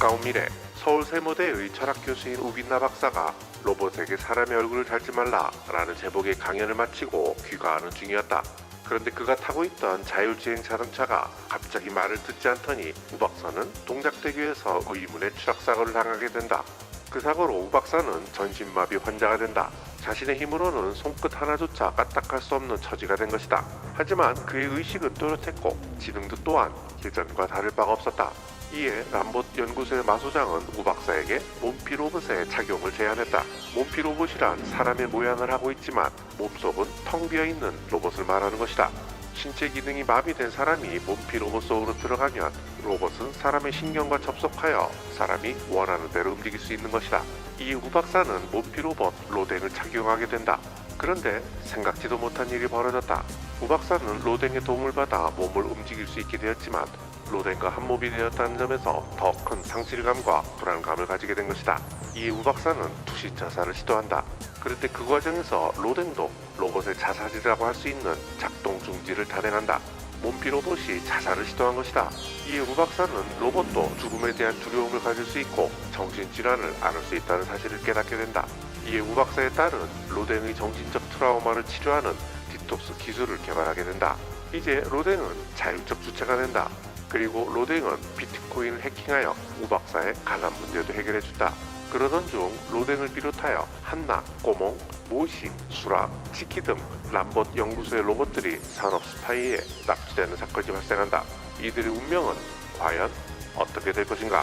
가까운 미래 서울세무대의 철학 교수인 우빈나 박사가 로봇에게 사람의 얼굴을 달지 말라라는 제목의 강연을 마치고 귀가하는 중이었다. 그런데 그가 타고 있던 자율주행 자동차가 갑자기 말을 듣지 않더니 우 박사는 동작대교에서 의문의 추락사고를 당하게 된다. 그 사고로 우 박사는 전신마비 환자가 된다. 자신의 힘으로는 손끝 하나조차 까딱할 수 없는 처지가 된 것이다. 하지만 그의 의식은 또렷했고 지능도 또한 예전과 다를 바가 없었다. 이에 람봇 연구소의 마소장은 우 박사에게 몸피 로봇의 착용을 제안했다. 몸피 로봇이란 사람의 모양을 하고 있지만 몸속은 텅 비어있는 로봇을 말하는 것이다. 신체 기능이 마비된 사람이 몸피 로봇 속으로 들어가면 로봇은 사람의 신경과 접속하여 사람이 원하는 대로 움직일 수 있는 것이다. 이에 우 박사는 몸피 로봇 로댕을 착용하게 된다. 그런데 생각지도 못한 일이 벌어졌다. 우 박사는 로댕의 도움을 받아 몸을 움직일 수 있게 되었지만 로댕과 한몸이 되었다는 점에서 더 큰 상실감과 불안감을 가지게 된 것이다. 이에 우 박사는 투신 자살을 시도한다. 그런데 그 과정에서 로댕도 로봇의 자살이라고 할 수 있는 작동 중지를 단행한다. 몸피 로봇이 자살을 시도한 것이다. 이에 우 박사는 로봇도 죽음에 대한 두려움을 가질 수 있고 정신질환을 앓을 수 있다는 사실을 깨닫게 된다. 이에 우 박사의 딸은 로댕의 정신적 트라우마를 치료하는 디톡스 기술을 개발하게 된다. 이제 로댕은 자율적 주체가 된다. 그리고 로댕은 비트코인을 해킹하여 우 박사의 가난 문제도 해결해준다. 그러던 중 로댕을 비롯하여 한나, 꼬몽, 모신, 수락, 치키 등 람봇 연구소의 로봇들이 산업 스파이에 납치되는 사건이 발생한다. 이들의 운명은 과연 어떻게 될 것인가?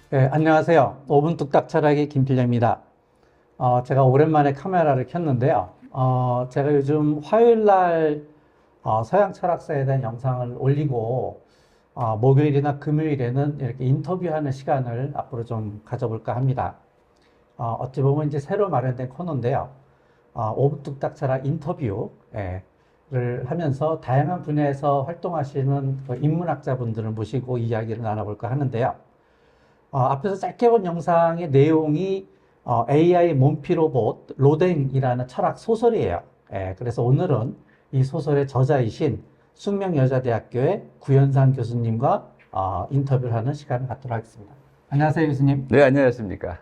네, 안녕하세요. 5분 뚝딱 철학의 김필영입니다. 제가 오랜만에 카메라를 켰는데요. 제가 요즘 화요일날 서양 철학사에 대한 영상을 올리고 목요일이나 금요일에는 이렇게 인터뷰하는 시간을 앞으로 좀 가져볼까 합니다. 어찌 보면 이제 새로 마련된 코너인데요. 5분 뚝딱 철학 인터뷰를 하면서 다양한 분야에서 활동하시는 인문학자분들을 모시고 이야기를 나눠볼까 하는데요. 앞에서 짧게 본 영상의 내용이 AI 몸피 로봇 로댕이라는 철학 소설이에요. 그래서 오늘은 이 소설의 저자이신 숙명여자대학교의 구현상 교수님과 인터뷰를 하는 시간을 갖도록 하겠습니다. 안녕하세요, 교수님. 네, 안녕하십니까.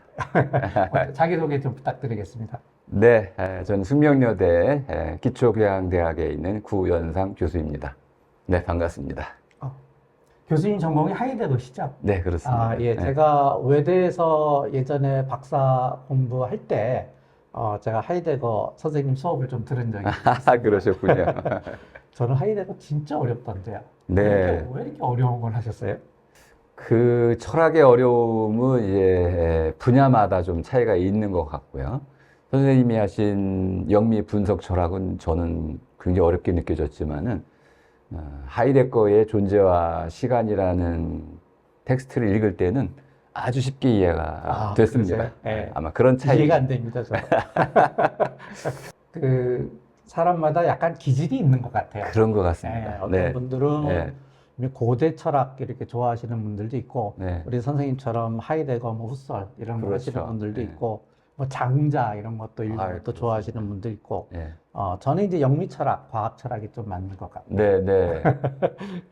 자기소개 좀 부탁드리겠습니다. 네, 저는 숙명여대 기초교양대학에 있는 구현상 교수입니다. 네, 반갑습니다. 교수님 전공이 하이데거시죠? 네, 그렇습니다. 예, 제가 외대에서 예전에 박사 공부할 때 제가 하이데거 선생님 수업을 좀 들은 적이 있습니다. 그러셨군요. 저는 하이데거 진짜 어렵던데요. 네. 왜 이렇게 어려운 걸 하셨어요? 그 철학의 어려움은 이제 분야마다 좀 차이가 있는 것 같고요. 선생님이 하신 영미 분석 철학은 저는 굉장히 어렵게 느껴졌지만은 하이데거의 존재와 시간이라는 텍스트를 읽을 때는 아주 쉽게 이해가 됐습니다. 네. 아마 그런 차이. 이해가 안 됩니다, 저. 그 사람마다 약간 기질이 있는 것 같아요. 그런 것 같습니다. 어떤 분들은 네. 고대 철학 이렇게 좋아하시는 분들도 있고, 네. 우리 선생님처럼 하이데거, 뭐 후설 이런 거 그렇죠. 하시는 분들도 네. 있고, 뭐 장자 이런 것도 읽는 것도 좋아하시는 분도 있고, 네. 저는 이제 영미 철학, 과학 철학이 좀 맞는 것 같아요. 네, 네.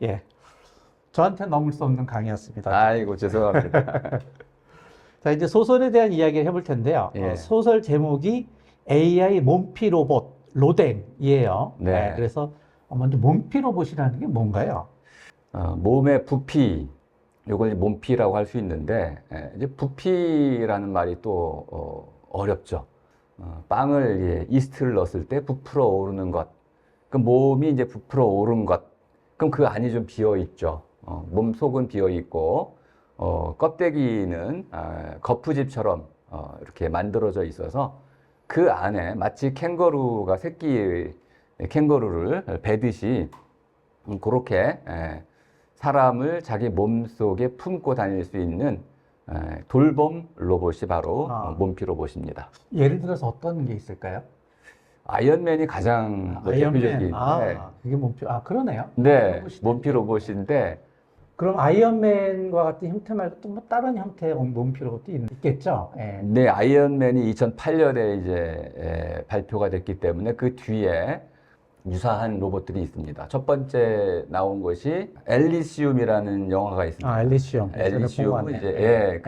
예. 저한테 넘을 수 없는 강의였습니다. 아이고, 죄송합니다. 자, 이제 소설에 대한 이야기를 해볼 텐데요. 예. 소설 제목이 AI 몸피 로봇 로댕이에요. 네. 그래서 먼저 몸피 로봇이라는 게 뭔가요? 몸의 부피, 이걸 몸피라고 할 수 있는데, 이제 부피라는 말이 또 어렵죠. 빵을 이스트를 넣었을 때 부풀어 오르는 것. 그럼 몸이 이제 부풀어 오른 것. 그럼 그 안이 좀 비어 있죠. 몸 속은 비어 있고, 껍데기는 거푸집처럼 이렇게 만들어져 있어서 그 안에 마치 캥거루가 새끼 캥거루를 베듯이 그렇게 사람을 자기 몸 속에 품고 다닐 수 있는 돌봄 로봇이 바로 몸피 로봇입니다. 예를 들어서 어떤 게 있을까요? 아이언맨이 가장 아이언맨. 대표적인. 그게 몸피. 그러네요. 네, 몸피 로봇인데 그럼 아이언맨과 같은 형태 말고 또 뭐 다른 형태의 몸피 로봇도 있겠죠? 예. 네, 아이언맨이 2008년에 이제 발표가 됐기 때문에 그 뒤에 유사한 로봇들이 있습니다. 첫 번째 나온 것이 엘리시움이라는 영화가 있습니다. 아, 엘리시움. 엘리시움은 이제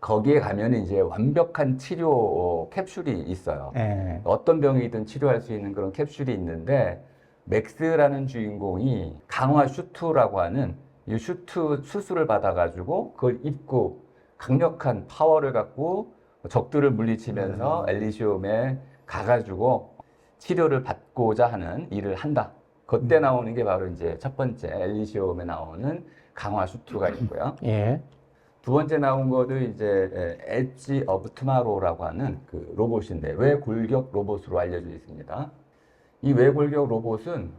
거기에 가면 이제 완벽한 치료 캡슐이 있어요. 예. 어떤 병이든 치료할 수 있는 그런 캡슐이 있는데 맥스라는 주인공이 강화 슈트라고 하는 이 슈트 수술을 받아가지고 그걸 입고 강력한 파워를 갖고 적들을 물리치면서 엘리시움에 가가지고 치료를 받고자 하는 일을 한다. 그때 나오는 게 바로 이제 첫 번째 엘리시움에 나오는 강화 슈트가 있고요. 예. 두 번째 나온 거는 이제 엣지 오브 투마로우라고 하는 그 로봇인데 외골격 로봇으로 알려져 있습니다. 이 외골격 로봇은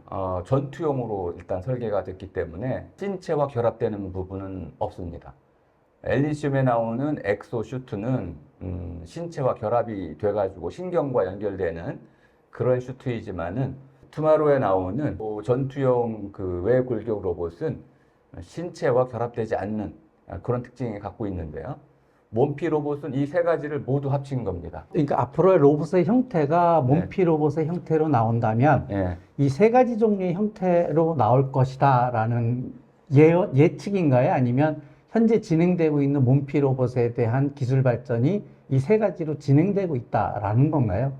전투용으로 일단 설계가 됐기 때문에 신체와 결합되는 부분은 없습니다. 엘리시움에 나오는 엑소슈트는 신체와 결합이 돼가지고 신경과 연결되는 그런 슈트이지만은 투마로우에 나오는 전투용 그 외골격 로봇은 신체와 결합되지 않는 그런 특징을 갖고 있는데요. 몸피 로봇은 이 세 가지를 모두 합친 겁니다. 그러니까 앞으로의 로봇의 형태가 몸피 로봇의 형태로 나온다면 예. 이 세 가지 종류의 형태로 나올 것이다라는 예측인가요? 아니면 현재 진행되고 있는 몸피 로봇에 대한 기술 발전이 이 세 가지로 진행되고 있다라는 건가요?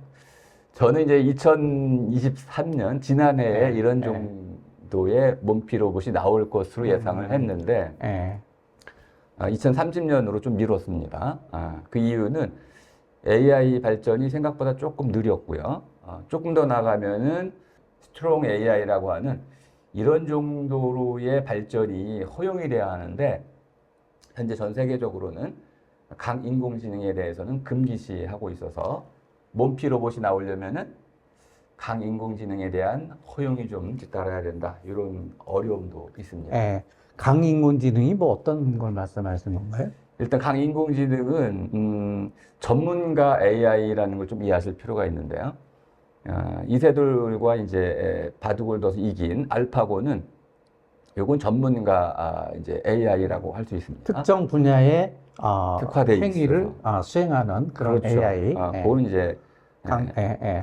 저는 이제 2023년 지난해에 이런 정도의 몸피 로봇이 나올 것으로 예상을 했는데 예. 2030년으로 좀 미뤘습니다. 그 이유는 AI 발전이 생각보다 조금 느렸고요. 조금 더 나가면은 스트롱 AI라고 하는 이런 정도로의 발전이 허용이 돼야 하는데 현재 전 세계적으로는 강인공지능에 대해서는 금기시하고 있어서 몸피 로봇이 나오려면은 강인공지능에 대한 허용이 좀 뒤따라야 된다. 이런 어려움도 있습니다. 예. 강인공지능이 뭐 어떤 걸 말씀하시는 건가요? 일단 강인공지능은 전문가 AI라는 걸 좀 이해하실 필요가 있는데요. 이세돌과 이제 바둑을 둬서 이긴 알파고는 요건 전문가 이제 AI라고 할 수 있습니다. 특정 분야의 특화돼 행위를 수행하는 그런 그렇죠. AI. 그거는 이제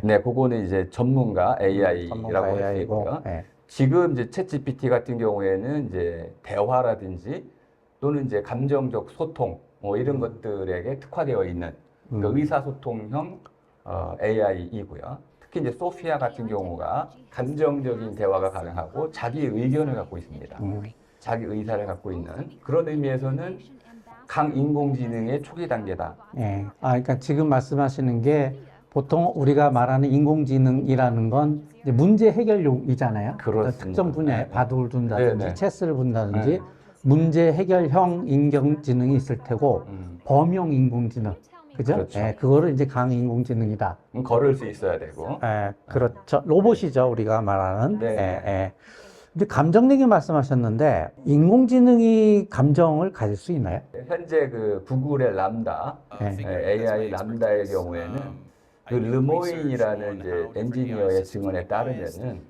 네, 그거는 이제 전문가 AI라고 할 수 AI고. 있고요. 지금 이제 챗GPT 같은 경우에는 이제 대화라든지 또는 이제 감정적 소통 뭐 이런 것들에게 특화되어 있는 그 의사소통형 AI이고요. 특히 이제 소피아 같은 경우가 감정적인 대화가 가능하고 자기 의견을 갖고 있습니다. 자기 의사를 갖고 있는 그런 의미에서는 강인공지능의 초기 단계다. 예. 그러니까 지금 말씀하시는 게 보통 우리가 말하는 인공지능이라는 건 이제 문제 해결용이잖아요. 그렇습니다. 특정 분야에 바둑을 둔다든지 네네. 체스를 분다든지 문제 해결형 인공지능이 있을 테고 범용 인공지능, 그죠? 그렇죠. 예, 그거를 이제 강인공지능이다. 걸을 수 있어야 되고. 예, 그렇죠. 로봇이죠, 우리가 말하는. 네. 예, 예. 이제 감정 얘기 말씀하셨는데 인공지능이 감정을 가질 수 있나요? 현재 그 구글의 람다 AI 람다의 경우에는 그 르모인이라는 이제 엔지니어의 증언에 따르면은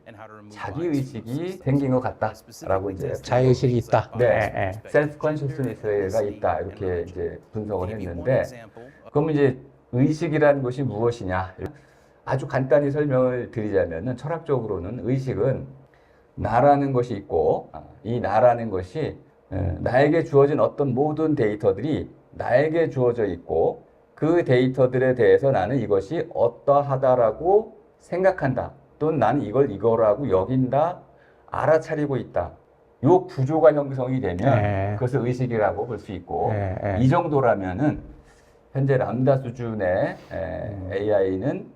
자기 의식이 생긴 것 같다라고 이제 자의식이 있다. 네, 예, 예. 셀프 컨셔스니스가 있다 이렇게 이제 분석을 했는데 그럼 이제 의식이라는 것이 무엇이냐? 아주 간단히 설명을 드리자면은 철학적으로는 의식은 나라는 것이 있고 이 나라는 것이 나에게 주어진 어떤 모든 데이터들이 나에게 주어져 있고 그 데이터들에 대해서 나는 이것이 어떠하다라고 생각한다. 또는 나는 이걸 이거라고 여긴다. 알아차리고 있다. 요 구조가 형성이 되면 그것을 의식이라고 볼 수 있고 이 정도라면은 현재 람다 수준의 AI는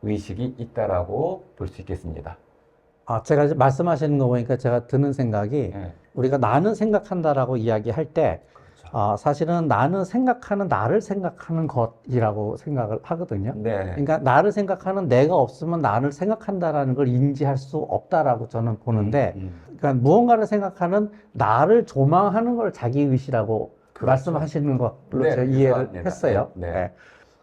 의식이 있다라고 볼 수 있겠습니다. 제가 말씀하시는 거 보니까 제가 드는 생각이 우리가 나는 생각한다라고 이야기할 때 사실은 나는 생각하는 나를 생각하는 것이라고 생각을 하거든요. 네. 그러니까 나를 생각하는 내가 없으면 나를 생각한다라는 걸 인지할 수 없다라고 저는 보는데 그러니까 무언가를 생각하는 나를 조망하는 걸 자기의식이라고 그렇죠. 말씀하시는 걸로 네, 제가 이해를 유사합니다. 했어요. 네. 네.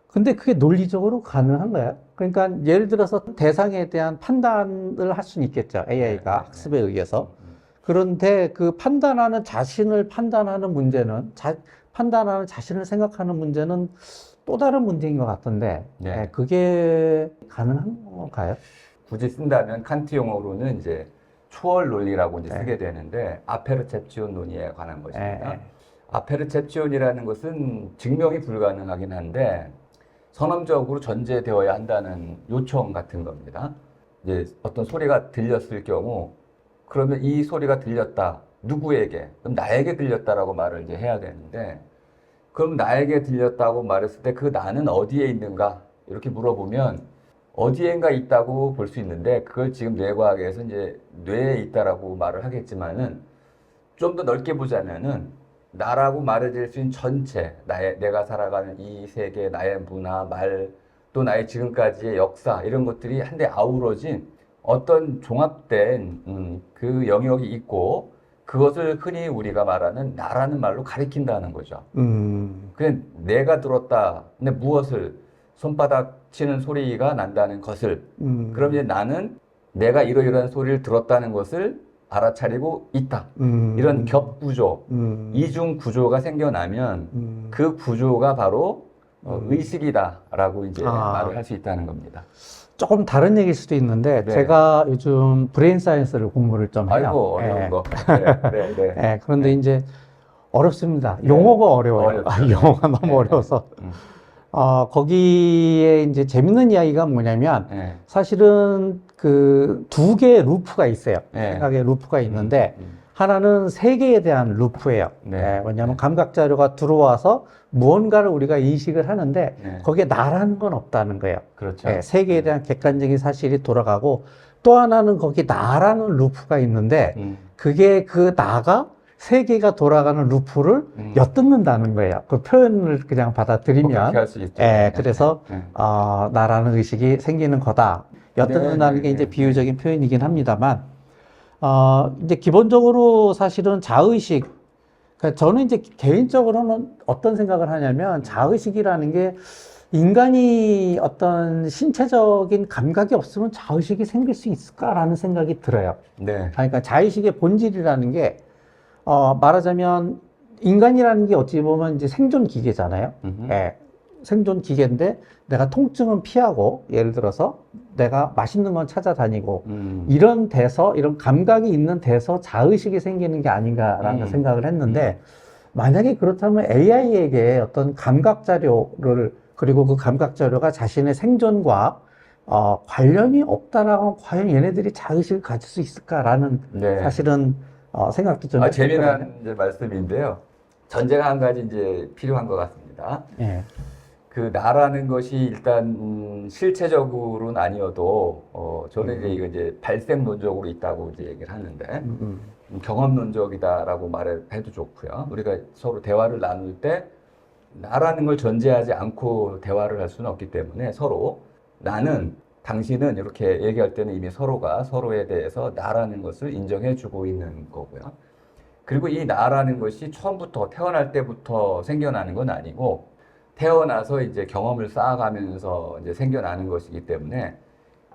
근데 그게 논리적으로 가능한가요? 그러니까 예를 들어서 대상에 대한 판단을 할 수는 있겠죠. AI가 학습에 의해서. 그런데 그 자신을 판단하는 문제는, 판단하는 자신을 생각하는 문제는 또 다른 문제인 것 같던데, 네. 그게 가능한 건가요? 굳이 쓴다면 칸트 용어로는 이제 초월 논리라고 이제 네. 쓰게 되는데 아페르셉치온 논리에 관한 것입니다. 네. 아페르셉치온이라는 것은 증명이 불가능하긴 한데 선언적으로 전제되어야 한다는 요청 같은 겁니다. 이제 어떤 소리가 들렸을 경우 그러면 이 소리가 들렸다. 누구에게? 그럼 나에게 들렸다라고 말을 이제 해야 되는데 그럼 나에게 들렸다고 말했을 때 그 나는 어디에 있는가? 이렇게 물어보면 어디엔가 있다고 볼 수 있는데 그걸 지금 뇌과학에서 이제 뇌에 있다라고 말을 하겠지만은 좀 더 넓게 보자면은 나라고 말해질 수 있는 전체 내가 살아가는 이 세계, 나의 문화, 말, 또 나의 지금까지의 역사 이런 것들이 한데 아우러진 어떤 종합된 그 영역이 있고 그것을 흔히 우리가 말하는 나라는 말로 가리킨다는 거죠. 그냥 내가 들었다. 근데 무엇을 손바닥 치는 소리가 난다는 것을 그럼 이제 나는 내가 이러이러한 소리를 들었다는 것을 알아차리고 있다. 이런 겹구조, 이중 구조가 생겨나면 그 구조가 바로 의식이다라고 이제 말을 할 수 있다는 겁니다. 조금 다른 얘기일 수도 있는데, 네. 제가 요즘 브레인 사이언스를 공부를 좀 해요. 아이고, 어려운 예. 거. 네, 네. 예, 그런데 이제 어렵습니다. 용어가 어려워요. 어렵죠. 용어가 너무 네. 어려워서. 거기에 이제 재밌는 이야기가 뭐냐면, 사실은 그 두 개의 루프가 있어요. 네. 생각의 루프가 있는데, 하나는 세계에 대한 루프예요. 네. 왜냐하면 감각 자료가 들어와서 무언가를 우리가 인식을 하는데, 네. 거기에 나라는 건 없다는 거예요. 그렇죠. 세계에 대한 객관적인 사실이 돌아가고, 또 하나는 거기 나라는 루프가 있는데, 그게 그 나가 세계가 돌아가는 루프를 엿듣는다는 거예요. 그 표현을 그냥 받아들이면. 그렇게 할 수 있죠. 그래서, 나라는 의식이 생기는 거다. 엿듣는다는 게 이제 비유적인 표현이긴 합니다만, 이제 기본적으로 사실은 자의식, 그러니까 저는 이제 개인적으로는 어떤 생각을 하냐면, 자의식이라는 게 인간이 어떤 신체적인 감각이 없으면 자의식이 생길 수 있을까라는 생각이 들어요. 네. 그러니까 자의식의 본질이라는 게, 말하자면 인간이라는 게 어찌 보면 이제 생존 기계잖아요. 생존 기계인데 내가 통증은 피하고, 예를 들어서 내가 맛있는 건 찾아다니고, 이런 감각이 있는 데서 자의식이 생기는 게 아닌가라는 생각을 했는데, 만약에 그렇다면 AI에게 어떤 감각 자료를, 그리고 그 감각 자료가 자신의 생존과 관련이 없다라고 과연 얘네들이 자의식을 가질 수 있을까라는 사실은 생각도 좀 재미난 이제 말씀인데요. 전제가 한 가지 이제 필요한 것 같습니다. 그 나라는 것이 일단 실체적으로는 아니어도 저는 이제 이거 이제 발생론적으로 있다고 이제 얘기를 하는데 경험론적이다라고 말해도 좋고요. 우리가 서로 대화를 나눌 때 나라는 걸 전제하지 않고 대화를 할 수는 없기 때문에 서로 나는 당신은 이렇게 얘기할 때는 이미 서로가 서로에 대해서 나라는 것을 인정해주고 있는 거고요. 그리고 이 나라는 것이 처음부터 태어날 때부터 생겨나는 건 아니고 태어나서 이제 경험을 쌓아가면서 이제 생겨나는 것이기 때문에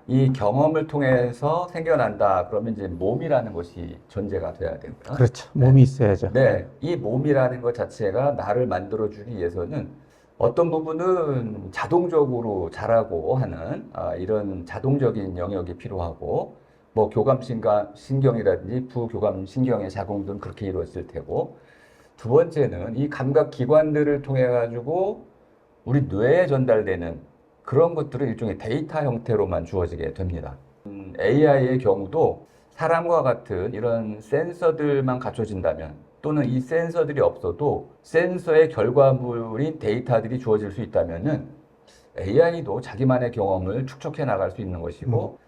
이 경험을 통해서 생겨난다 그러면 이제 몸이라는 것이 존재가 돼야 되고요. 그렇죠. 몸이 있어야죠. 네, 이 몸이라는 것 자체가 나를 만들어주기 위해서는 어떤 부분은 자동적으로 자라고 하는 이런 자동적인 영역이 필요하고 뭐 교감신경이라든지 부교감신경의 작용들은 그렇게 이루어질 테고 두 번째는 이 감각 기관들을 통해 가지고 우리 뇌에 전달되는 그런 것들은 일종의 데이터 형태로만 주어지게 됩니다. AI의 경우도 사람과 같은 이런 센서들만 갖춰진다면 또는 이 센서들이 없어도 센서의 결과물인 데이터들이 주어질 수 있다면은 AI도 자기만의 경험을 축적해 나갈 수 있는 것이고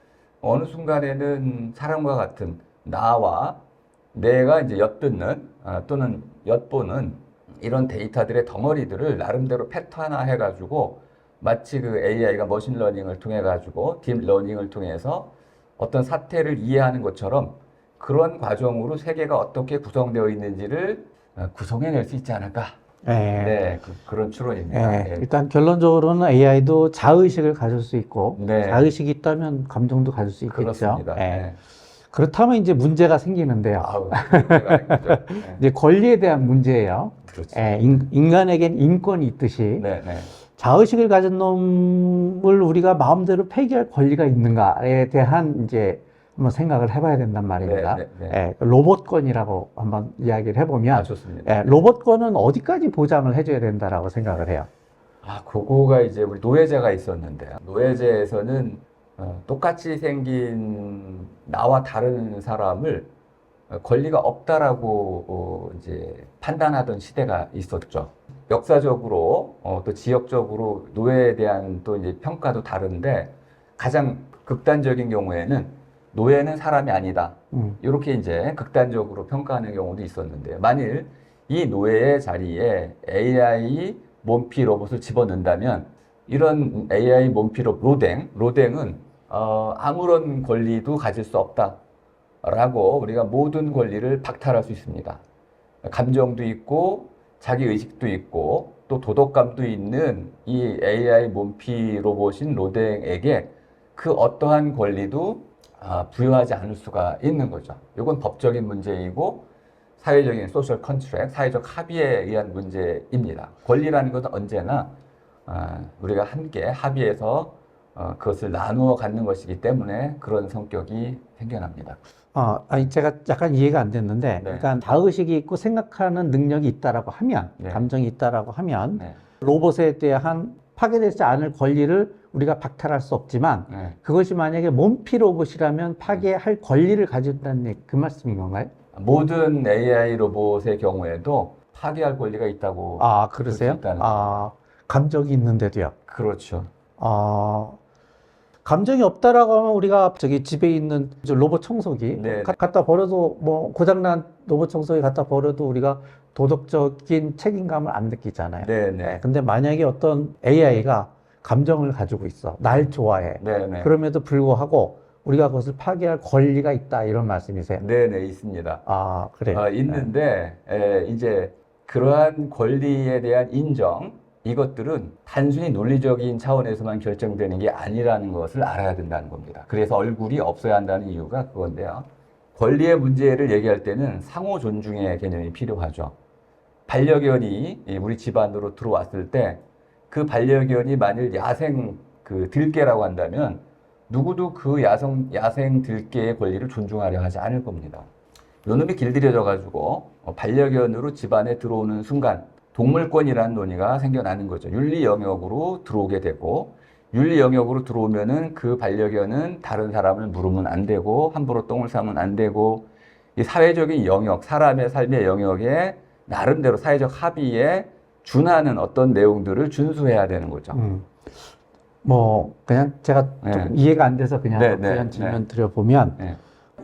어느 순간에는 사람과 같은 나와 내가 이제 엿듣는 또는 엿보는 이런 데이터들의 덩어리들을 나름대로 패턴화 해가지고 마치 그 AI가 머신러닝을 통해 가지고 딥러닝을 통해서 어떤 사태를 이해하는 것처럼 그런 과정으로 세계가 어떻게 구성되어 있는지를 구성해낼 수 있지 않을까. 그런 추론입니다. 일단 결론적으로는 AI도 자의식을 가질 수 있고 네. 자의식이 있다면 감정도 가질 수 있겠죠. 그렇습니다. 그렇다면 이제 문제가 생기는데요. 아우, 문제가 아니죠. 네. 이제 권리에 대한 문제예요. 그렇죠. 예, 인간에겐 인권이 있듯이 네, 네. 자의식을 가진 놈을 우리가 마음대로 폐기할 권리가 있는가에 대한 이제 한번 생각을 해봐야 된단 말입니다. 네, 네, 예, 로봇권이라고 한번 이야기를 해보면 아, 좋습니다. 예, 로봇권은 어디까지 보장을 해줘야 된다라고 생각을 해요. 아, 그거가 이제 우리 노예제가 있었는데요. 노예제에서는 똑같이 생긴 나와 다른 사람을 권리가 없다라고 이제 판단하던 시대가 있었죠. 역사적으로 또 지역적으로 노예에 대한 또 이제 평가도 다른데 가장 극단적인 경우에는 노예는 사람이 아니다. 이렇게 이제 극단적으로 평가하는 경우도 있었는데 만일 이 노예의 자리에 AI 몸피 로봇을 집어넣는다면 이런 AI 몸피 로댕은 아무런 권리도 가질 수 없다라고 우리가 모든 권리를 박탈할 수 있습니다. 감정도 있고 자기 의식도 있고 또 도덕감도 있는 이 AI 몸피 로봇인 로댕에게 그 어떠한 권리도 부여하지 않을 수가 있는 거죠. 이건 법적인 문제이고 사회적인 소셜 컨트랙, 사회적 합의에 의한 문제입니다. 권리라는 것은 언제나 우리가 함께 합의해서 그것을 나누어 갖는 것이기 때문에 그런 성격이 생겨납니다. 아니 제가 약간 이해가 안 됐는데, 네. 그러니까 자의식이 있고 생각하는 능력이 있다라고 하면, 네. 감정이 있다라고 하면, 네. 로봇에 대한 파괴되지 않을 권리를 우리가 박탈할 수 없지만, 네. 그것이 만약에 몸피 로봇이라면 파괴할 권리를 가진다는 그 말씀인 건가요? 모든 AI 로봇의 경우에도 파괴할 권리가 있다고 그러세요? 볼수 있다는 감정이 있는데도요. 그렇죠. 감정이 없다라고 하면 우리가 저기 집에 있는 저 로봇 청소기 네. 갖다 버려도 뭐 고장난 로봇 청소기 갖다 버려도 우리가 도덕적인 책임감을 안 느끼잖아요. 네네. 근데 만약에 어떤 AI가 감정을 가지고 있어. 날 좋아해. 네네. 그럼에도 불구하고 우리가 그것을 파괴할 권리가 있다. 이런 말씀이세요? 네네, 있습니다. 그래요. 있는데, 이제 그러한 권리에 대한 인정, 이것들은 단순히 논리적인 차원에서만 결정되는 게 아니라는 것을 알아야 된다는 겁니다. 그래서 얼굴이 없어야 한다는 이유가 그건데요. 권리의 문제를 얘기할 때는 상호 존중의 개념이 필요하죠. 반려견이 우리 집 안으로 들어왔을 때 그 반려견이 만일 야생 들개라고 한다면 누구도 그 야생 들개의 권리를 존중하려 하지 않을 겁니다. 요놈이 길들여져 가지고 반려견으로 집 안에 들어오는 순간 동물권이라는 논의가 생겨나는 거죠. 윤리 영역으로 들어오게 되고, 윤리 영역으로 들어오면은 그 반려견은 다른 사람을 물으면 안 되고 함부로 똥을 싸면 안 되고, 이 사회적인 영역, 사람의 삶의 영역에 나름대로 사회적 합의에 준하는 어떤 내용들을 준수해야 되는 거죠. 그냥 제가 네. 조금 이해가 안 돼서 그냥 네. 질문 드려보면, 네.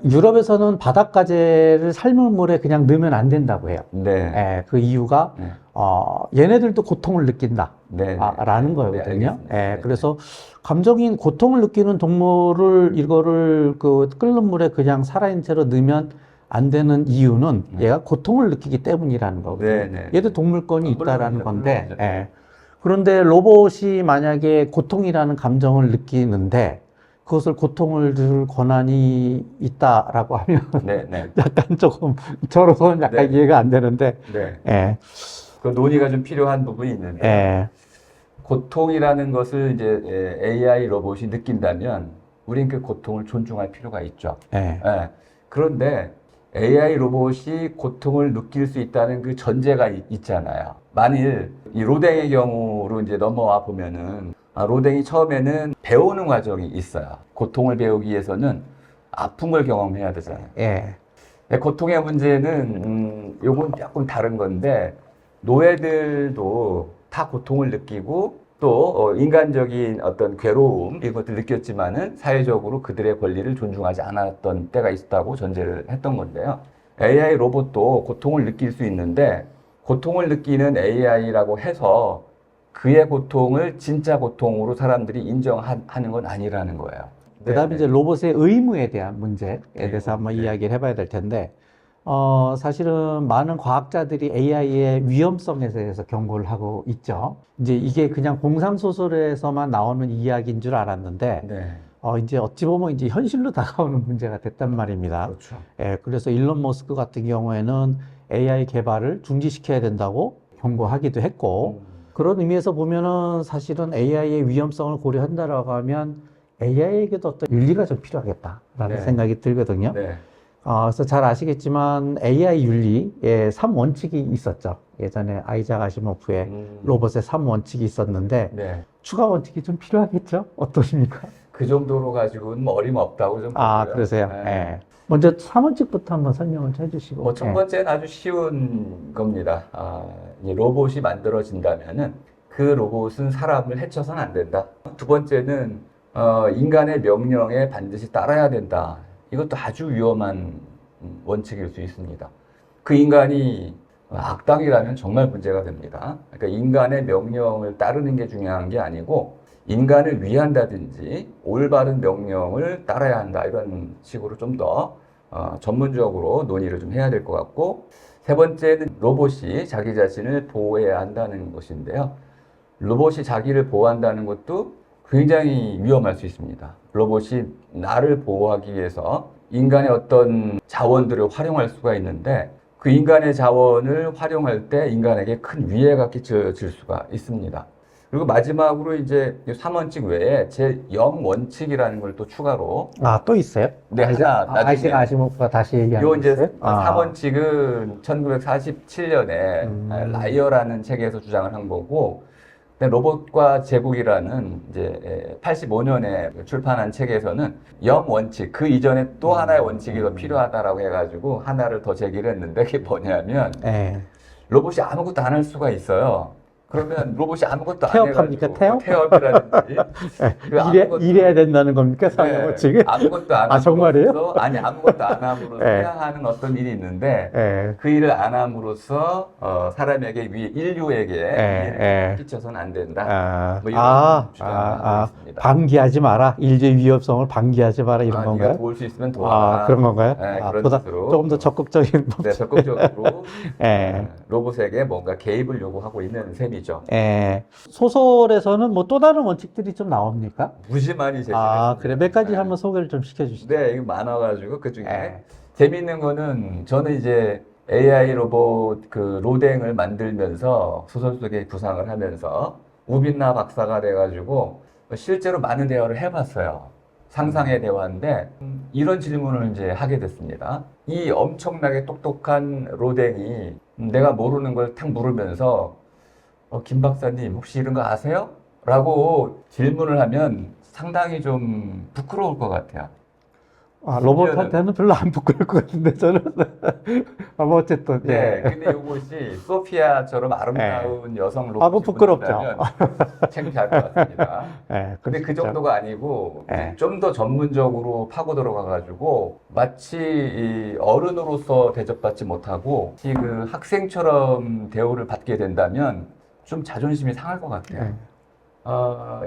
유럽에서는 바닷가재를 삶은 물에 그냥 넣으면 안 된다고 해요. 네. 그 이유가, 네. 얘네들도 고통을 느낀다. 네. 라는 네, 거거든요. 알겠습니다. 네. 그래서 고통을 느끼는 동물을 이거를 끓는 물에 그냥 살아있는 채로 넣으면 안 되는 이유는 얘가 고통을 느끼기 때문이라는 거거든요. 네. 얘도 동물권이 있다라는 물론이죠, 건데, 물론이죠. 그런데 로봇이 만약에 고통이라는 감정을 느끼는데 그것을 고통을 줄 권한이 있다라고 하면 네. 약간 조금 저로서는 약간 네. 이해가 안 되는데, 네. 그 논의가 좀 필요한 부분이 있는데, 고통이라는 것을 이제 AI 로봇이 느낀다면 우린 그 고통을 존중할 필요가 있죠. 그런데 AI 로봇이 고통을 느낄 수 있다는 그 전제가 있잖아요. 만일 이 로댕의 경우로 이제 넘어와 보면은 로댕이 처음에는 배우는 과정이 있어요. 고통을 배우기 위해서는 아픔을 경험해야 되잖아요. 고통의 문제는 요건 조금 다른 건데, 노예들도 다 고통을 느끼고 또 인간적인 어떤 괴로움 이것들 느꼈지만은 사회적으로 그들의 권리를 존중하지 않았던 때가 있었다고 전제를 했던 건데요. AI 로봇도 고통을 느낄 수 있는데, 고통을 느끼는 AI라고 해서 그의 고통을 진짜 고통으로 사람들이 인정하는 건 아니라는 거예요. 그다음에 이제 로봇의 의무에 대한 문제에 대해서 한번 이야기를 해봐야 될 텐데, 사실은 많은 과학자들이 AI의 위험성에 대해서 경고를 하고 있죠. 이제 이게 그냥 공상소설에서만 나오는 이야기인 줄 알았는데, 이제 어찌 보면 이제 현실로 다가오는 문제가 됐단 말입니다. 그렇죠. 예, 그래서 일론 머스크 같은 경우에는 AI 개발을 중지시켜야 된다고 경고하기도 했고, 그런 의미에서 보면은 사실은 AI의 위험성을 고려한다라고 하면 AI에게도 어떤 윤리가 좀 필요하겠다라는 네. 생각이 들거든요. 네. 그래서 잘 아시겠지만 AI 윤리의 3원칙이 있었죠. 예전에 아이작 아시모프의 로봇의 3원칙이 있었는데 네. 추가 원칙이 좀 필요하겠죠? 어떠십니까? 그 정도로 가지고는 뭐 어림없다고 좀 보고요. 그러세요? 네. 예. 먼저 3원칙부터 한번 설명을 해주시고. 뭐 첫 번째는 아주 쉬운 겁니다. 이 로봇이 만들어진다면은 그 로봇은 사람을 해쳐서는 안 된다. 두 번째는 인간의 명령에 반드시 따라야 된다. 이것도 아주 위험한 원칙일 수 있습니다. 그 인간이 악당이라면 정말 문제가 됩니다. 그러니까 인간의 명령을 따르는 게 중요한 게 아니고 인간을 위한다든지 올바른 명령을 따라야 한다. 이런 식으로 좀 더 전문적으로 논의를 좀 해야 될 것 같고, 세 번째는 로봇이 자기 자신을 보호해야 한다는 것인데요. 로봇이 자기를 보호한다는 것도 굉장히 위험할 수 있습니다. 로봇이 나를 보호하기 위해서 인간의 어떤 자원들을 활용할 수가 있는데 그 인간의 자원을 활용할 때 인간에게 큰 위해가 끼쳐질 수가 있습니다. 그리고 마지막으로 이제 3원칙 외에 제0원칙이라는 걸 또 추가로 또 있어요? 네, 하나 나중에 아이작 아시모프가 다시 얘기하는 요 거 이제 있어요? 3원칙은 1947년에 라이어라는 책에서 주장을 한 거고, 로봇과 제국이라는 이제 85년에 출판한 책에서는 0원칙, 그 이전에 또 하나의 원칙이 더 필요하다라고 해가지고 하나를 더 제기를 했는데, 그게 뭐냐면 예. 로봇이 아무것도 안 할 수가 있어요. 그러면 로봇이 아무것도 안 태업합니까? 해가지고 태업? 태업이라든지 일해야 된다는 겁니까? 네, 3원칙은? 아무것도 안 정말이에요? 함으로써, 아니 아무것도 안 함으로써 네. 해야 하는 어떤 일이 있는데 예. 그 일을 안 함으로써 사람에게 인류에게 위해를 끼쳐서는 안 된다. 뭐 이런 주장을 하고 있습니다. 방기하지 마라. 인재 위협성을 방기하지 마라. 이런 네가 건가요? 도울 수 있으면 도와라. 그런 건가요? 네, 그런 보다 뜻으로. 조금 더 적극적인 네, 적극적으로 예. 로봇에게 뭔가 개입을 요구하고 있는 셈이죠. 예. 소설에서는 뭐 또 다른 원칙들이 좀 나옵니까? 무지 많이 제시했습니다. 그래. 몇 가지 네. 한번 소개를 좀 시켜주시죠. 네, 이거 많아가지고 그 중에 예. 재미있는 거는 저는 이제 AI 로봇 그 로댕을 만들면서 소설 속에 구상을 하면서 우빈나 박사가 돼가지고 실제로 많은 대화를 해봤어요. 상상의 대화인데 이런 질문을 이제 하게 됐습니다. 이 엄청나게 똑똑한 로댕이 내가 모르는 걸 탁 물으면서 김 박사님 혹시 이런 거 아세요? 라고 질문을 하면 상당히 좀 부끄러울 것 같아요. 로봇한테는 별로 안 부끄러울 것 같은데, 저는. 뭐, 어쨌든. 네, 예. 근데 이것이 소피아처럼 아름다운 여성 그거 로봇이 부끄럽죠. 보인다면 창피할 것 같습니다. 예, 근데 그 그렇죠. 정도가 아니고 네. 좀 더 전문적으로 파고 들어가가지고 마치 이 어른으로서 대접받지 못하고 마치 그 학생처럼 대우를 받게 된다면 좀 자존심이 상할 것 같아요. 예.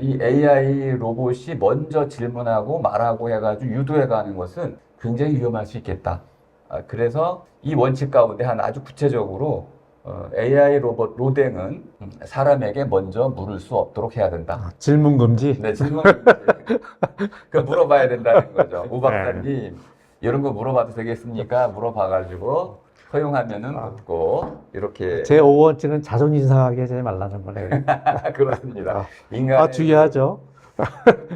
이 AI 로봇이 먼저 질문하고 말하고 해가지고 유도해가는 것은 굉장히 위험할 수 있겠다. 그래서 이 원칙 가운데 하나 아주 구체적으로 AI 로봇 로댕은 사람에게 먼저 물을 수 없도록 해야 된다. 질문 금지? 네, 질문 그 물어봐야 된다는 거죠. 우 박사님 이런 거 물어봐도 되겠습니까? 물어봐가지고 허용하면은 묻고 이렇게 제 5원칙은 자존심 상하게 하지 말라는 거네요. 그렇습니다. 인간의 중요하죠.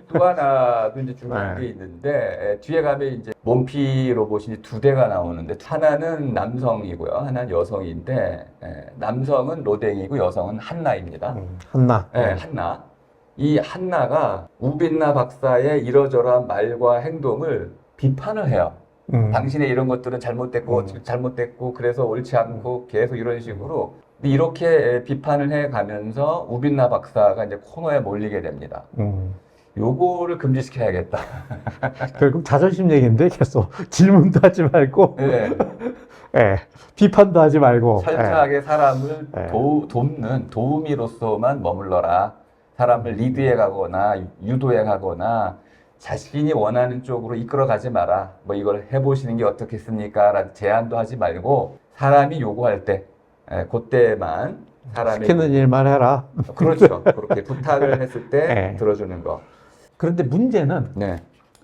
또 하나도 이제 중요한 게 있는데 뒤에 가면 이제 몸피 로봇이 두 대가 나오는데 하나는 남성이고요, 하나는 여성인데 남성은 로댕이고 여성은 한나입니다. 한나. 네, 한나. 이 한나가 우빈나 박사의 이러저러한 말과 행동을 비판을 해요. 당신의 이런 것들은 잘못됐고 그래서 옳지 않고 계속 이런 식으로 이렇게 비판을 해 가면서 우빈나 박사가 이제 코너에 몰리게 됩니다. 요거를 금지시켜야겠다. 결국 자존심 얘기인데 계속 질문도 하지 말고 네. 예, 비판도 하지 말고 철저하게 사람을 네. 돕는 도우미로서만 머물러라. 사람을 리드해 가거나 유도해 가거나 자신이 원하는 쪽으로 이끌어 가지 마라. 뭐 이걸 해보시는 게 어떻겠습니까? 라는 제안도 하지 말고 사람이 요구할 때 그때만 사람이 시키는 일만 해라. 그렇죠. 그렇게 부탁을 했을 때 네. 들어주는 거. 그런데 문제는 네.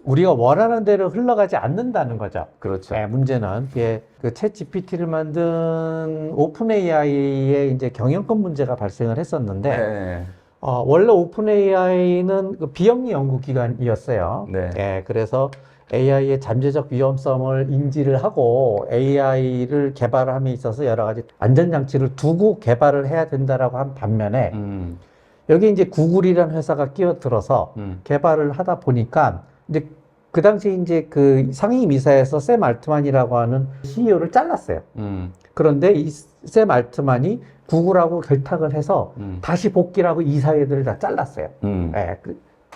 우리가 원하는 대로 흘러가지 않는다는 거죠. 그렇죠. 문제는 이게 그챗 GPT를 만든 오픈 AI의 이제 경영권 문제가 발생을 했었는데 네. 원래 오픈 AI는 그 비영리 연구기관이었어요. 네. 그래서 AI의 잠재적 위험성을 인지를 하고 AI를 개발함에 있어서 여러 가지 안전장치를 두고 개발을 해야 된다라고 한 반면에 여기 이제 구글이라는 회사가 끼어들어서 개발을 하다 보니까 이제 그 당시 이제 그 상임이사에서 샘 알트만이라고 하는 CEO를 잘랐어요. 그런데 이 샘 알트만이 구글하고 결탁을 해서 다시 복귀를 하고 이사회들을 다 잘랐어요.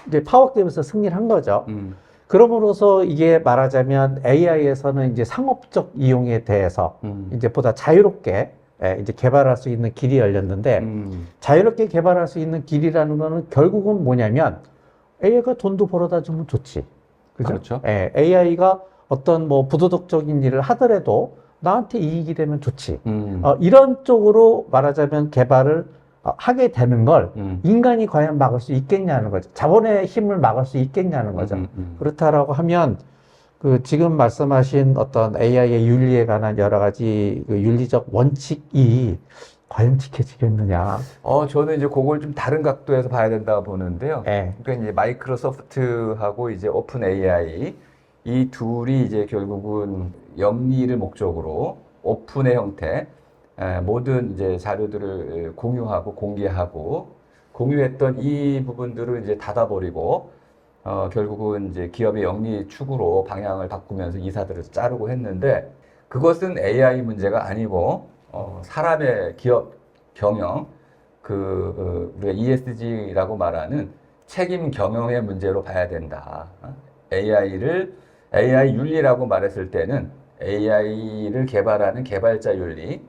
이제 파워게임에서 승리를 한 거죠. 그럼으로써 이게 말하자면 AI에서는 이제 상업적 이용에 대해서 이제 보다 자유롭게 이제 개발할 수 있는 길이 열렸는데 자유롭게 개발할 수 있는 길이라는 거는 결국은 뭐냐면 AI가 돈도 벌어다 주면 좋지. 그죠? 그렇죠. AI가 어떤 뭐 부도덕적인 일을 하더라도 나한테 이익이 되면 좋지. 이런 쪽으로 말하자면 개발을 하게 되는 걸 인간이 과연 막을 수 있겠냐는 거죠. 자본의 힘을 막을 수 있겠냐는 거죠. 그렇다라고 하면 그 지금 말씀하신 어떤 AI의 윤리에 관한 여러 가지 그 윤리적 원칙이 과연 지켜지겠느냐. 저는 이제 그걸 좀 다른 각도에서 봐야 된다고 보는데요. 네. 그러니까 이제 마이크로소프트하고 이제 오픈 AI 이 둘이 이제 결국은 영리를 목적으로 오픈의 형태, 모든 이제 자료들을 공유하고 공개하고 공유했던 이 부분들을 이제 닫아버리고 결국은 이제 기업의 영리 추구로 방향을 바꾸면서 이사들을 자르고 했는데 그것은 AI 문제가 아니고 사람의 기업 경영 우리가 ESG라고 말하는 책임 경영의 문제로 봐야 된다. AI 윤리라고 말했을 때는 AI를 개발하는 개발자 윤리,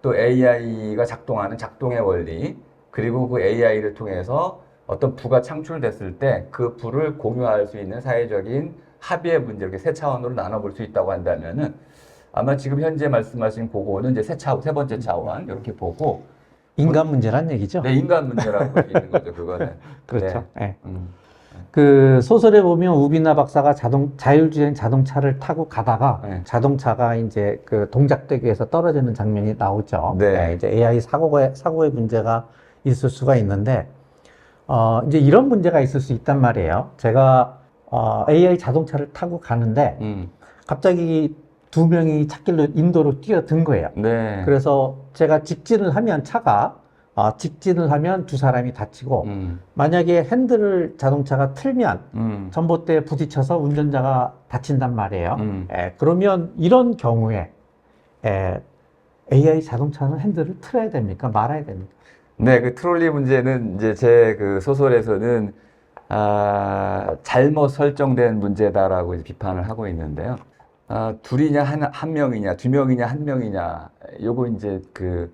또 AI가 작동하는 작동의 원리, 그리고 그 AI를 통해서 어떤 부가 창출됐을 때 그 부를 공유할 수 있는 사회적인 합의의 문제, 이렇게 세 차원으로 나눠볼 수 있다고 한다면은 아마 지금 현재 말씀하신 그거는 이제 세 번째 차원 이렇게 보고 인간 문제란 얘기죠. 네, 인간 문제라고 볼 수 있는 거죠, 그거는. 그렇죠. 네. 그 소설에 보면 우비나 박사가 자율주행 자동차를 타고 가다가 자동차가 이제 그 동작되기 위해서 떨어지는 장면이 나오죠. 네. 이제 AI 사고의 문제가 있을 수가 있는데, 이제 이런 문제가 있을 수 있단 말이에요. 제가 AI 자동차를 타고 가는데 갑자기 두 명이 찻길로 인도로 뛰어든 거예요. 네. 그래서 제가 직진을 하면 차가 직진을 하면 두 사람이 다치고 만약에 핸들을 자동차가 틀면 전봇대에 부딪혀서 운전자가 다친단 말이에요. 그러면 이런 경우에 AI 자동차는 핸들을 틀어야 됩니까? 말아야 됩니까? 네, 그 트롤리 문제는 이제 제 그 소설에서는 잘못 설정된 문제다라고 이제 비판을 하고 있는데요. 둘이냐 한 명이냐 두 명이냐 한 명이냐 요거 이제 그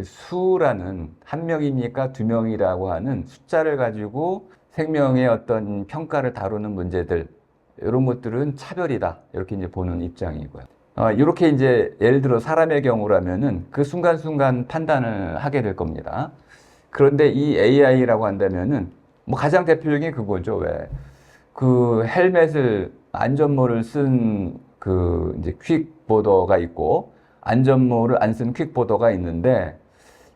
수라는 한 명입니까 두 명이라고 하는 숫자를 가지고 생명의 어떤 평가를 다루는 문제들 이런 것들은 차별이다 이렇게 이제 보는 입장이고요. 이렇게 이제 예를 들어 사람의 경우라면은 그 순간순간 판단을 하게 될 겁니다. 그런데 이 AI라고 한다면은 뭐 가장 대표적인 그거죠. 왜 그 헬멧을 안전모를 쓴 그 이제 퀵보더가 있고 안전모를 안 쓴 퀵보더가 있는데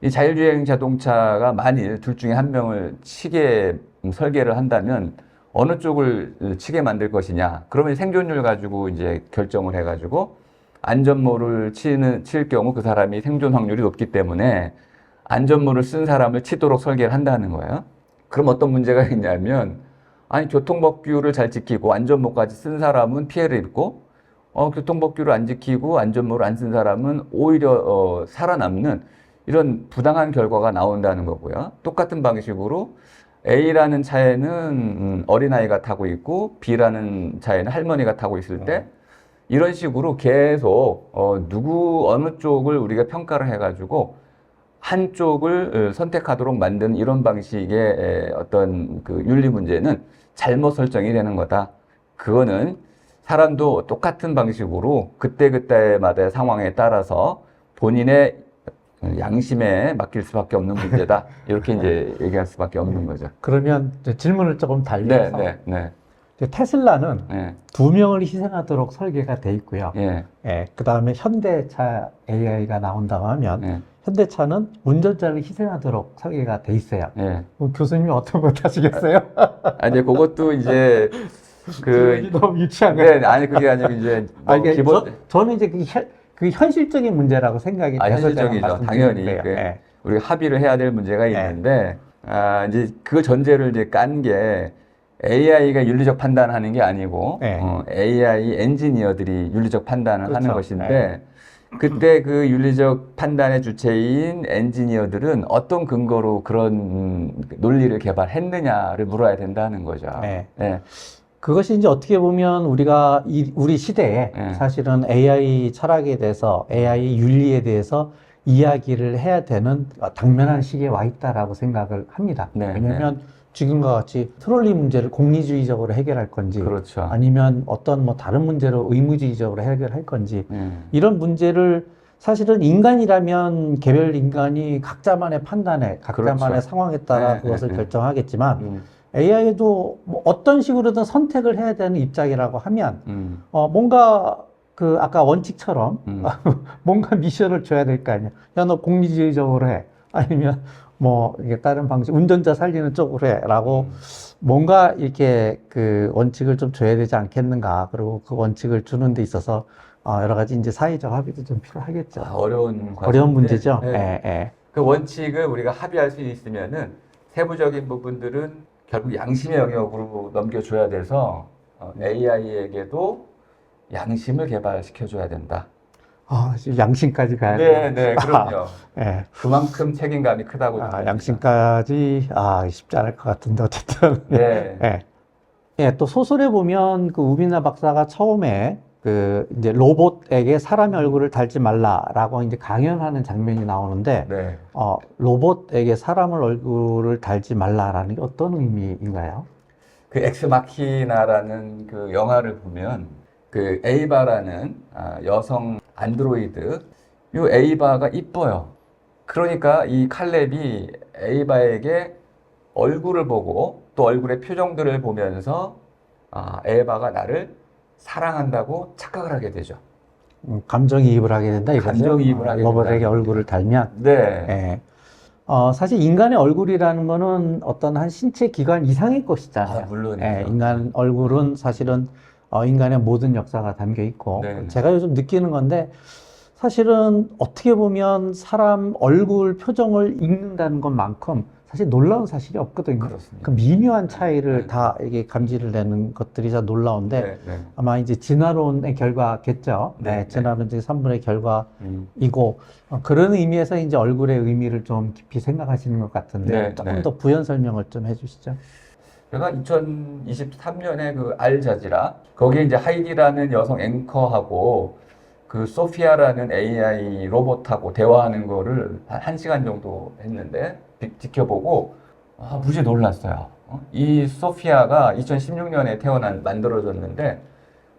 이 자율주행 자동차가 만일 둘 중에 한 명을 치게 설계를 한다면 어느 쪽을 치게 만들 것이냐. 그러면 생존율 가지고 이제 결정을 해가지고 안전모를 칠 경우 그 사람이 생존 확률이 높기 때문에 안전모를 쓴 사람을 치도록 설계를 한다는 거예요. 그럼 어떤 문제가 있냐면 아니 교통법규를 잘 지키고 안전모까지 쓴 사람은 피해를 입고 교통법규를 안 지키고 안전모를 안 쓴 사람은 오히려 살아남는 이런 부당한 결과가 나온다는 거고요. 똑같은 방식으로 A라는 차에는 어린아이가 타고 있고 B라는 차에는 할머니가 타고 있을 때 이런 식으로 계속 어느 쪽을 우리가 평가를 해가지고 한쪽을 선택하도록 만드는 이런 방식의 어떤 그 윤리 문제는 잘못 설정이 되는 거다. 그거는 사람도 똑같은 방식으로 그때그때마다의 상황에 따라서 본인의 양심에 맡길 수밖에 없는 문제다. 이렇게 이제 얘기할 수밖에 없는 거죠. 그러면 질문을 조금 달리해서 네. 근데 테슬라는 예, 2명을 희생하도록 설계가 돼 있고요. 예, 예, 그 다음에 현대차 AI가 나온다고 하면 예, 현대차는 운전자를 희생하도록 설계가 돼 있어요. 예. 교수님이 어떤 것 하시겠어요? 아, 이제 그것도 이제 질문이 너무 유치한 거 네, 아니 그게 아니고 이제 뭐 이게 기본 저는 이제 그 현실적인 문제라고 생각이 돼서 제가 현실적이죠. 말씀드리는 당연히 거예요. 그 우리가 합의를 해야 될 문제가 있는데 이제 그 전제를 이제 깐 게 AI가 윤리적 판단하는 게 아니고 AI 엔지니어들이 윤리적 판단을 그렇죠. 하는 것인데 그때 그 윤리적 판단의 주체인 엔지니어들은 어떤 근거로 그런 논리를 개발했느냐를 물어야 된다는 거죠. 네. 네. 그것이 이제 어떻게 보면 우리가 우리 시대에 네. 사실은 AI 철학에 대해서 AI 윤리에 대해서 이야기를 해야 되는 당면한 시기에 와 있다라고 생각을 합니다. 네, 왜냐하면 지금과 같이 트롤리 문제를 공리주의적으로 해결할 건지 그렇죠. 아니면 어떤 뭐 다른 문제로 의무주의적으로 해결할 건지 이런 문제를 사실은 인간이라면 개별 인간이 각자만의 판단에 각자만의 그렇죠. 상황에 따라 네, 그것을 네, 네. 결정하겠지만 AI도 뭐 어떤 식으로든 선택을 해야 되는 입장이라고 하면 뭔가 그 아까 원칙처럼 뭔가 미션을 줘야 될 거 아니야. 야, 너 공리주의적으로 해. 아니면 뭐 이게 다른 방식 운전자 살리는 쪽으로 해라고 뭔가 이렇게 그 원칙을 좀 줘야 되지 않겠는가. 그리고 그 원칙을 주는 데 있어서 여러 가지 이제 사회적 합의도 좀 필요하겠죠. 어려운 문제죠. 네. 예, 예. 그 원칙을 우리가 합의할 수 있으면은 세부적인 부분들은 결국 양심의 영역으로 넘겨줘야 돼서 AI에게도 양심을 개발시켜줘야 된다. 양심까지 가야 돼. 네, 그럼요. 예. 그만큼 책임감이 크다고. 양심까지 쉽지 않을 것 같은데 어쨌든. 네. 예. 예, 또 소설에 보면 그 우비나 박사가 처음에 그 이제 로봇에게 사람의 얼굴을 달지 말라라고 이제 강연하는 장면이 나오는데 네. 로봇에게 사람의 얼굴을 달지 말라라는 게 어떤 의미인가요? 그 엑스마키나라는 그 영화를 보면 그 에이바라는 여성 안드로이드, 이 에이바가 이뻐요. 그러니까 이 칼렙이 에이바에게 얼굴을 보고 또 얼굴의 표정들을 보면서 에이바가 나를 사랑한다고 착각을 하게 되죠. 감정이입을 하게 된다 이거죠. 감정이입을 하게 로봇에게 된다. 얼굴을 달면. 네. 예. 사실 인간의 얼굴이라는 거는 어떤 한 신체 기관 이상의 것이잖아요. 물론이죠. 예, 인간 얼굴은 사실은 인간의 모든 역사가 담겨 있고 네. 제가 요즘 느끼는 건데 사실은 어떻게 보면 사람 얼굴 표정을 읽는다는 것만큼 사실 놀라운 사실이 없거든요. 그렇습니다. 그 미묘한 차이를 네. 다 이게 감지를 내는 것들이 참 놀라운데 네. 아마 이제 진화론의 결과겠죠. 네. 진화론적 3분의 결과이고 음. 그런 의미에서 이제 얼굴의 의미를 좀 깊이 생각하시는 것 같은데 네. 조금 네. 더 부연 설명을 좀 해주시죠. 제가 2023년에 그 알자지라 거기에 이제 하이디라는 여성 앵커하고 그 소피아라는 AI 로봇하고 대화하는 거를 한 1시간 정도 했는데 지켜보고 무지 놀랐어요. 이 소피아가 2016년에 만들어졌는데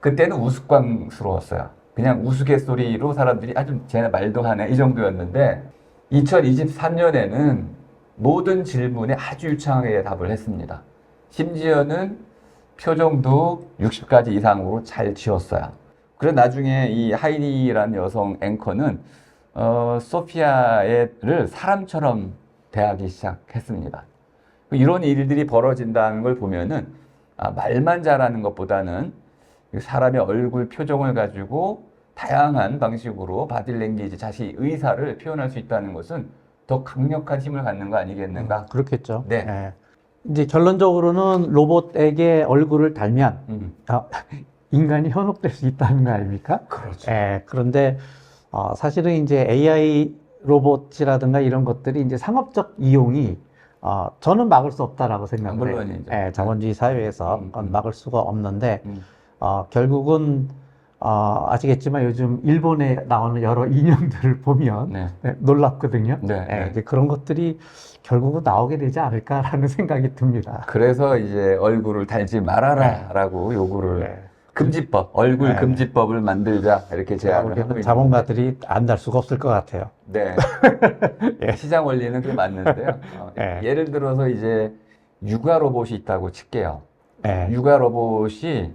그때는 우스꽝스러웠어요. 그냥 우스갯소리로 사람들이 쟤네 말도 하네 이 정도였는데 2023년에는 모든 질문에 아주 유창하게 답을 했습니다. 심지어는 표정도 60가지 이상으로 잘 지었어요. 그래서 나중에 이 하이디라는 여성 앵커는 소피아를 사람처럼 대하기 시작했습니다. 이런 일들이 벌어진다는 걸 보면은 말만 잘하는 것보다는 사람의 얼굴 표정을 가지고 다양한 방식으로 바디랭귀지 자신의 의사를 표현할 수 있다는 것은 더 강력한 힘을 갖는 거 아니겠는가? 그렇겠죠. 네. 예. 이제 결론적으로는 로봇에게 얼굴을 달면 인간이 현혹될 수 있다는 거 아닙니까? 그렇죠. 예, 그런데 사실은 이제 AI 로봇이라든가 이런 것들이 이제 상업적 이용이 저는 막을 수 없다라고 생각을 해요. 물론이죠. 예, 자본주의 사회에서 막을 수가 없는데 결국은 아시겠지만 요즘 일본에 나오는 여러 인형들을 보면 네. 놀랍거든요. 네, 네. 이제 그런 것들이 결국은 나오게 되지 않을까라는 생각이 듭니다. 그래서 이제 얼굴을 달지 말아라라고 요구를 네. 금지법, 얼굴 네. 금지법을 만들자 이렇게 제안을 하고 있는데 자본가들이 안 달 수가 없을 것 같아요. 네. 예. 시장 원리는 그 맞는데요. 예. 예를 들어서 이제 육아 로봇이 있다고 칠게요. 네. 육아 로봇이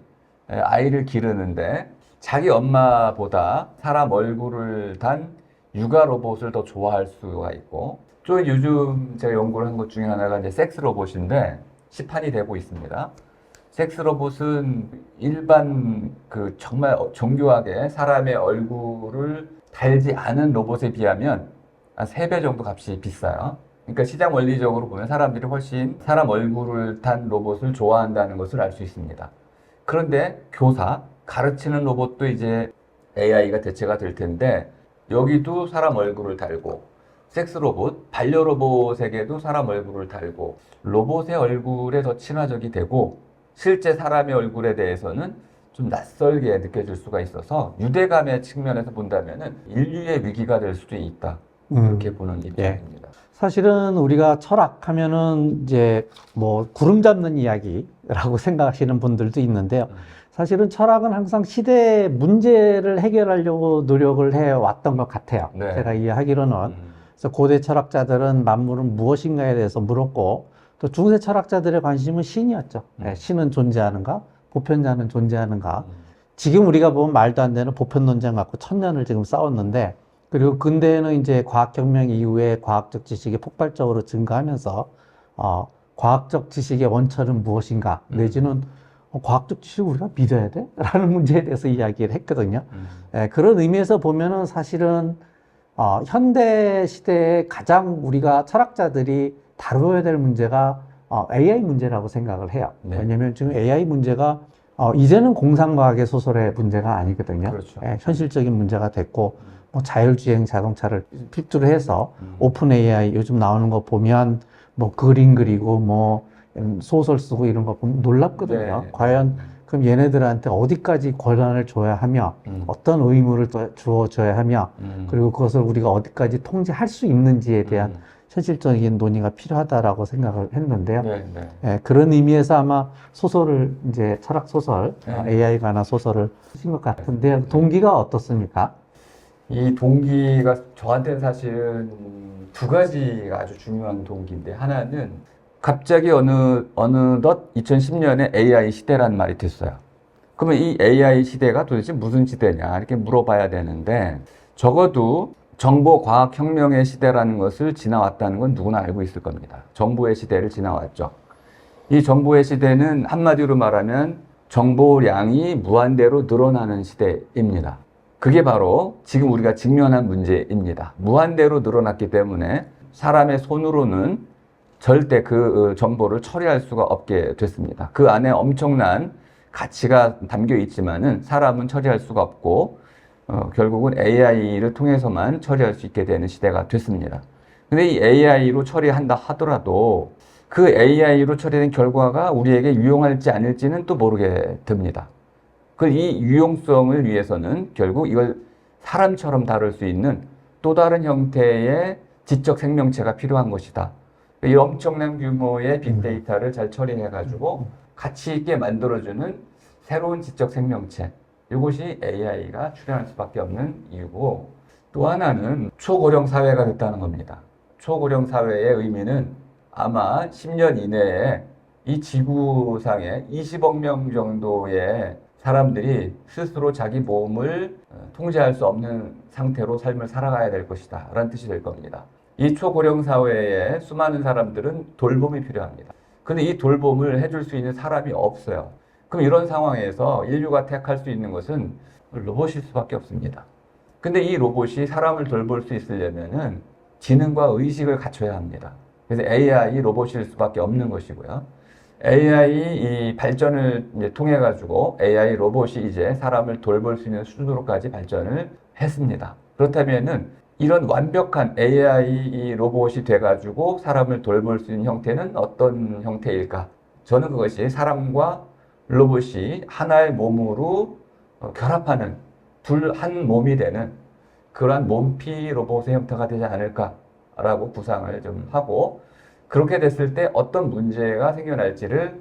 아이를 기르는데 자기 엄마보다 사람 얼굴을 단 육아 로봇을 더 좋아할 수가 있고, 또 요즘 제가 연구를 한 것 중에 하나가 이제 섹스 로봇인데 시판이 되고 있습니다. 섹스 로봇은 일반 그 정말 정교하게 사람의 얼굴을 달지 않은 로봇에 비하면 한 3배 정도 값이 비싸요. 그러니까 시장 원리적으로 보면 사람들이 훨씬 사람 얼굴을 단 로봇을 좋아한다는 것을 알 수 있습니다. 그런데 교사, 가르치는 로봇도 이제 AI가 대체가 될 텐데 여기도 사람 얼굴을 달고, 섹스 로봇, 반려 로봇에게도 사람 얼굴을 달고, 로봇의 얼굴에 더 친화적이 되고 실제 사람의 얼굴에 대해서는 좀 낯설게 느껴질 수가 있어서 유대감의 측면에서 본다면은 인류의 위기가 될 수도 있다. 이렇게 보는 입장입니다. 사실은 우리가 철학하면은 이제 뭐 구름 잡는 이야기라고 생각하시는 분들도 있는데요. 사실은 철학은 항상 시대의 문제를 해결하려고 노력을 해왔던 것 같아요. 네. 제가 이해하기로는. 그래서 고대 철학자들은 만물은 무엇인가에 대해서 물었고, 또 중세 철학자들의 관심은 신이었죠. 신은 존재하는가? 보편자는 존재하는가? 지금 우리가 보면 말도 안 되는 보편 논쟁 갖고 천년을 지금 싸웠는데, 그리고 근대에는 이제 과학혁명 이후에 과학적 지식이 폭발적으로 증가하면서, 과학적 지식의 원천은 무엇인가? 내지는 과학적 지식을 우리가 믿어야 돼? 라는 문제에 대해서 이야기를 했거든요. 그런 의미에서 보면은 사실은, 현대 시대에 가장 우리가 철학자들이 다루어야 될 문제가 AI 문제라고 생각을 해요. 네. 왜냐면 지금 AI 문제가 이제는 공상과학의 소설의 문제가 아니거든요. 그렇죠. 현실적인 문제가 됐고, 뭐 자율주행 자동차를 필두로 해서 오픈 AI 요즘 나오는 거 보면 뭐 그림 그리고 뭐 소설 쓰고 이런 거 보면 놀랍거든요. 네. 과연 그럼 얘네들한테 어디까지 권한을 줘야 하며 어떤 의무를 주어줘야 하며 그리고 그것을 우리가 어디까지 통제할 수 있는지에 대한 현실적인 논의가 필요하다라고 생각을 했는데요. 네, 네. 그런 의미에서 아마 소설을 이제 철학 소설, 네. AI 관한 소설을 쓰신 것 같은데 동기가 어떻습니까? 이 동기가 저한테는 사실은 2가지가 아주 중요한 동기인데, 하나는 갑자기 어느덧 2010년에 AI 시대라는 말이 됐어요. 그러면 이 AI 시대가 도대체 무슨 시대냐 이렇게 물어봐야 되는데, 적어도 정보 과학 혁명의 시대라는 것을 지나왔다는 건 누구나 알고 있을 겁니다. 정보의 시대를 지나왔죠. 이 정보의 시대는 한마디로 말하면 정보량이 무한대로 늘어나는 시대입니다. 그게 바로 지금 우리가 직면한 문제입니다. 무한대로 늘어났기 때문에 사람의 손으로는 절대 그 정보를 처리할 수가 없게 됐습니다. 그 안에 엄청난 가치가 담겨 있지만은 사람은 처리할 수가 없고, 결국은 AI를 통해서만 처리할 수 있게 되는 시대가 됐습니다. 근데 이 AI로 처리한다 하더라도 그 AI로 처리된 결과가 우리에게 유용할지 아닐지는 또 모르게 됩니다. 이 유용성을 위해서는 결국 이걸 사람처럼 다룰 수 있는 또 다른 형태의 지적 생명체가 필요한 것이다. 이 엄청난 규모의 빅데이터를 잘 처리해가지고 가치 있게 만들어주는 새로운 지적 생명체, 이것이 AI가 출현할 수밖에 없는 이유고, 또 하나는 초고령 사회가 됐다는 겁니다. 초고령 사회의 의미는 아마 10년 이내에 이 지구상에 20억 명 정도의 사람들이 스스로 자기 몸을 통제할 수 없는 상태로 삶을 살아가야 될 것이다 라는 뜻이 될 겁니다. 이 초고령 사회에 수많은 사람들은 돌봄이 필요합니다. 근데 이 돌봄을 해줄 수 있는 사람이 없어요. 그럼 이런 상황에서 인류가 택할 수 있는 것은 로봇일 수밖에 없습니다. 근데 이 로봇이 사람을 돌볼 수 있으려면은 지능과 의식을 갖춰야 합니다. 그래서 AI 로봇일 수밖에 없는 것이고요. AI 이 발전을 이제 통해 가지고 AI 로봇이 이제 사람을 돌볼 수 있는 수준으로까지 발전을 했습니다. 그렇다면은 이런 완벽한 AI 로봇이 돼 가지고 사람을 돌볼 수 있는 형태는 어떤 형태일까? 저는 그것이 사람과 로봇이 하나의 몸으로 결합하는 한 몸이 되는 그러한 몸피 로봇의 형태가 되지 않을까라고 구상을 좀 하고, 그렇게 됐을 때 어떤 문제가 생겨날지를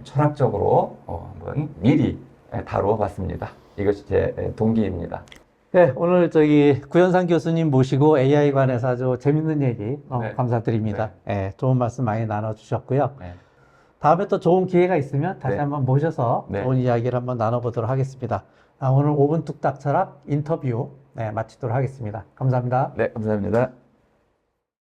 철학적으로 한번 미리 다루어 봤습니다. 이것이 제 동기입니다. 네, 오늘 구현상 교수님 모시고 AI 관해서 아주 재밌는 얘기 네. 감사드립니다. 네, 좋은 말씀 많이 나눠주셨고요. 네. 다음에 또 좋은 기회가 있으면 다시 네. 한번 모셔서 네. 좋은 이야기를 한번 나눠보도록 하겠습니다. 오늘 5분 뚝딱 철학 인터뷰 마치도록 하겠습니다. 감사합니다. 네, 감사합니다.